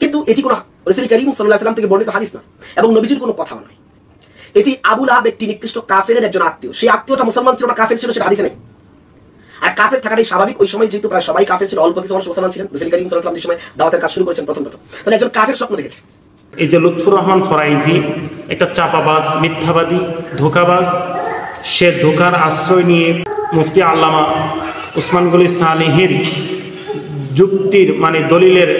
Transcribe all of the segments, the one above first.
কিন্তু এটি কোনো রাসূল করিম সাল্লাল্লাহু আলাইহি ওয়াসাল্লাম থেকে বর্ণিত হাদিস না এবং নবীজির কোনো কথাও নয়। এটি আবু লাহাব একটি নিকৃষ্ট কাফেরের একজন আত্মীয়। সেই আত্মীয়টা মুসলমান ছিল না কাফের ছিল সেটা হাদিসে নেই। আর কাফের থাকাটাই স্বাভাবিক। ওই সময় যেহেতু প্রায় সবাই কাফের ছিল, অল্প কিছু মানুষ মুসলমান ছিলেন। রাসূল করিম সাল্লাল্লাহু আলাইহি ওয়াসাল্লাম যে সময় দাওয়াতের কাজ শুরু করেছেন প্রথম, তাহলে একজন কাফের স্বপ্ন দেখেছে। এই যে লুৎফুর রহমান ফরাইজি একটা চাপাবাজ, মিথ্যাবাদী, ধোঁকাবাজ। সে ধোঁকার আশ্রয় নিয়ে মুফতি আল্লামা উসমান গনি সালেহীর যুক্তির মানে দলিলের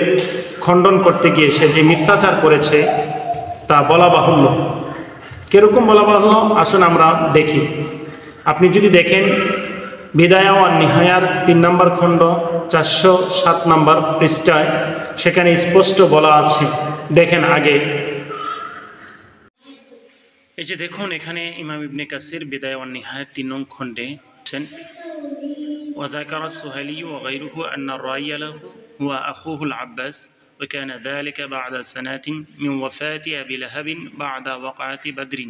খণ্ডন করতে গিয়ে সে যে মিথ্যাচার করেছে তা বলা বাহুল্য। কিরকম বলা বাহুল্য আসুন আমরা দেখি। আপনি যদি দেখেন বিদায়া ওয়া নিহায়ার 3 নম্বর খণ্ড 407 নম্বর পৃষ্ঠায় সেখানে স্পষ্ট বলা আছে। দেখেন আগে এই যে দেখুন এখানে ইমাম ইবনে কাসির বিদায়া ওয়া নিহায়ার 3 নং খণ্ডে বলেন وذكر السهيلي وغيره أن الرأي له هو أخوه العباس وكان ذلك بعد سنة من وفاة أبي لهب بعد وقعة بدر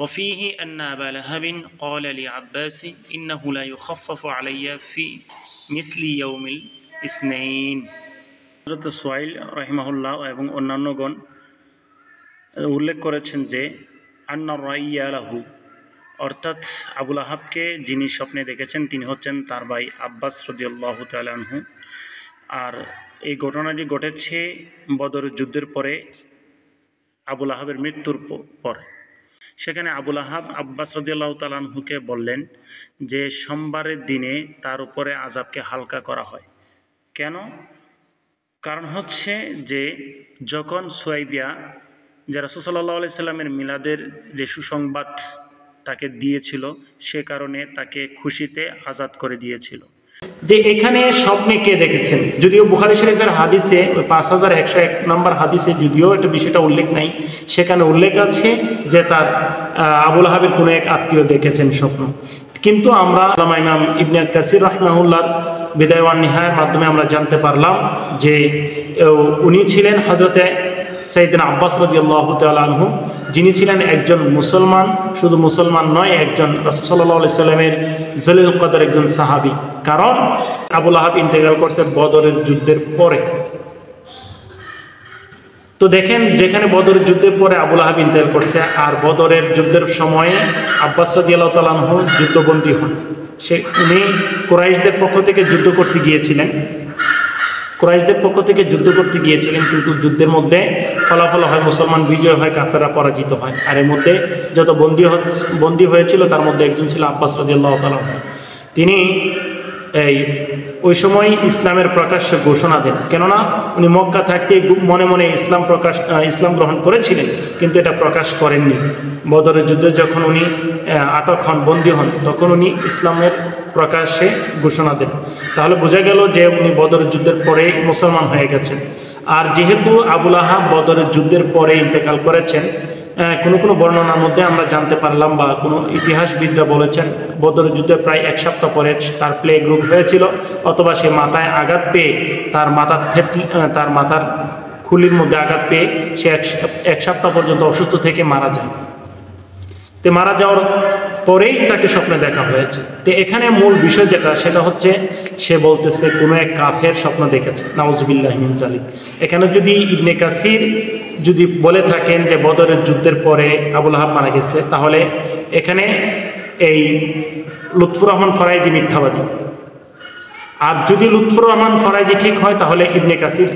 وفيه أن أبا لهب قال لعباس إنه لا يخفف علي في مثل يوم الاثنين হযরত সুহাইল রাহিমাহুল্লাহ এবং অন্যান্যগণ উল্লেখ করেছেন যে আন্না রাইয়া লাহু অর্থাৎ আবু লাহাবকে যিনি স্বপ্নে দেখেছেন তিনি হচ্ছেন তার ভাই আব্বাস রাদিয়াল্লাহু তাআলা আনহু। আর এই ঘটনাটি ঘটেছে বদরের যুদ্ধের পরে আবু লাহাবের মৃত্যুর পরে। সেখানে আবু লাহাব আব্বাস রাদিয়াল্লাহু তাআলা আনহুকে বললেন যে সোমবারের দিনে তার উপরে আযাবকে হালকা করা হয়। কেন? কারণ হচ্ছে যে যখন সুয়াইবিয়া যে রাসূল সাল্লাল্লাহু আলাইহি সাল্লামের মিলাদের যে সুসংবাদ তাকে দিয়েছিল সে কারণে তাকে খুশিতে আজাদ করে দিয়েছিল। যে এখানে স্বপ্নে কে দেখেছেন, যদিও বুখারী শরীফের হাদিসে 5101 নম্বর হাদিসে যদিও এটা বিষয়টা উল্লেখ নাই, সেখানে উল্লেখ আছে যে তার আবু লাহাবের কোনো এক আত্মীয় দেখেছেন স্বপ্ন। কিন্তু আমরা ইমাম ইবনে কাসির রাহিমাহুল্লাহর বিদায়া ওয়া নিহায়ার মাধ্যমে আমরা জানতে পারলাম যে উনি ছিলেন হযরতে সাইয়েদনা আব্বাস রাদিয়াল্লাহু তাআলা আনহু, যিনি ছিলেন একজন মুসলমান, শুধু মুসলমান নয় একজন রাসূল সাল্লাল্লাহু আলাইহি সাল্লামের জলিল কদর একজন সাহাবী। কারণ আবু লাহাব ইন্তেকাল করছে বদরের যুদ্ধের পরে। তো দেখেন যেখানে বদরের যুদ্ধের পরে আবু লাহাব ইন্তেকাল করছে আর বদরের যুদ্ধের সময়ে আব্বাস রাদিয়াল্লাহু তাআলা আনহু যুদ্ধবন্দী হন। উনি কুরাইশদের পক্ষ থেকে যুদ্ধ করতে গিয়েছিলেন, কিন্তু যুদ্ধের মধ্যে ফলাফল হয় মুসলমান বিজয় হয়, কাফেররা পরাজিত হয়। আর এর মধ্যে যত বন্দী হয়েছিল তার মধ্যে একজন ছিল আব্বাস রাদিয়াল্লাহু তাআলা। তিনি ওই সময় ইসলামের প্রকাশ্যে ঘোষণা দেন, কেননা উনি মক্কা থাকতে মনে মনে ইসলাম গ্রহণ করেছিলেন কিন্তু এটা প্রকাশ করেননি। বদরের যুদ্ধে যখন উনি আটক হন, বন্দী হন, তখন উনি ইসলামের প্রকাশ্যে ঘোষণা দেন। তাহলে বোঝা গেল যে উনি বদরের যুদ্ধের পরে মুসলমান হয়ে গেছেন। আর যেহেতু আবু লাহাব বদরের যুদ্ধের পরে ইন্তেকাল করেছেন, কোনো বর্ণনার মধ্যে আমরা জানতে পারলাম বা কোনো ইতিহাসবিদরা বলেছেন বদরের যুদ্ধে প্রায় 1 সপ্তাহ পরে তার প্লেগ রোগ হয়েছিল, অথবা সে মাথায় আঘাত পেয়ে তার মাথার খুলির মধ্যে আঘাত পেয়ে সে 1 সপ্তাহ পর্যন্ত অসুস্থ থেকে মারা যায়। তো মারা যাওয়ার পরেই তাকে স্বপ্নে দেখা হয়েছে। তো এখানে মূল বিষয় যেটা সেটা হচ্ছে সে বলতেছে কোনো এক কাফের স্বপ্ন দেখেছে, নাউজুবিল্লাহি মিন যালিক। এখানে যদি ইবনে কাসির যদি বলে থাকেন যে বদরের যুদ্ধের পরে আবু লাহাব মারা গেছে, তাহলে এখানে এই লুৎফুর রহমান ফরাইজি মিথ্যাবাদী। আর যদি লুৎফুর রহমান ফরাইজি ঠিক হয় তাহলে ইবনে কাসির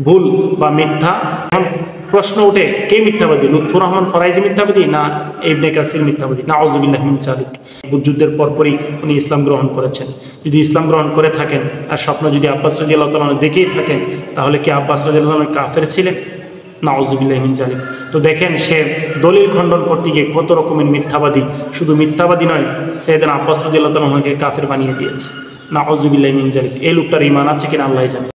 ভুল বা মিথ্যা। এখন প্রশ্ন ওঠে কে মিথ্যাবাদী, লুৎফুর রহমান ফরাইজি মিথ্যাবাদী না ইবনে কাসির মিথ্যাবাদী? নাউজুবিল্লাহি মিন যালিক। যুদ্ধের পরপরই উনি ইসলাম গ্রহণ করেছেন। যদি ইসলাম গ্রহণ করে থাকেন আর স্বপ্ন যদি আব্বাস রাদিয়াল্লাহু তাআলা দেখেই থাকেন, তাহলে কি আব্বাস রাদিয়াল্লাহু তাআলা কাফের ছিলেন? নাউজুবিল্লাহি মিন যালিক। তো দেখেন সে দলিল খণ্ডন করতে গিয়ে কত রকমের মিথ্যাবাদী, শুধু মিথ্যাবাদী নয়, সাইয়েদনা আব্বাস রাদিয়াল্লাহু তাআলা কাফের বানিয়ে দিয়েছে। নাউজুবিল্লাহি মিন যালিক। এই লোকটার ঈমান আছে কিনা আল্লাহই জানে।